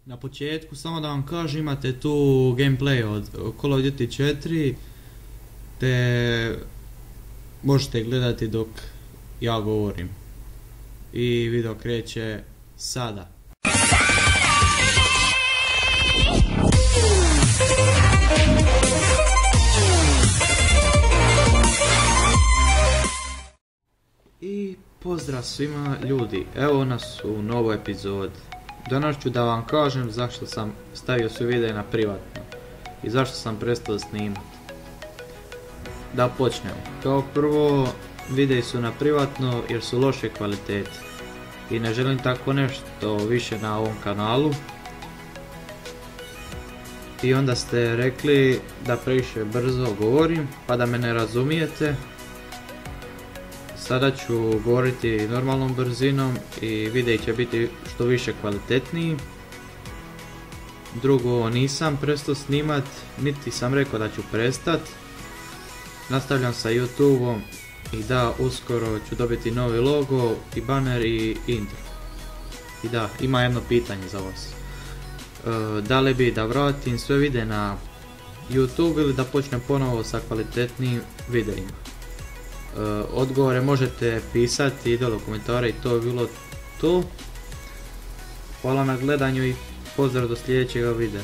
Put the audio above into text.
Na početku samo da vam kažem, imate tu gameplay od Call of Duty 4 te možete gledati dok ja govorim i video kreće sada. I pozdrav svima ljudi, evo nas u novoj epizodi. Danas ću da vam kažem zašto sam stavio sve videe na privatno i zašto sam prestao snimati. Da počnemo. Kao prvo, videi su na privatno jer su loše kvalitete i ne želim tako nešto više na ovom kanalu. I onda ste rekli da previše brzo govorim pa da me ne razumijete. Sada ću govoriti normalnom brzinom i videi će biti što više kvalitetniji. Drugo, nisam prestao snimat, niti sam rekao da ću prestat. Nastavljam sa YouTubeom i da, uskoro ću dobiti novi logo i banner i intro. I da, ima jedno pitanje za vas. Da li bi da vratim sve videe na YouTube ili da počnem ponovo sa kvalitetnim videima? Odgovore možete pisati dole u komentare i to je bilo to. Hvala na gledanju i pozdrav do sljedećega videa.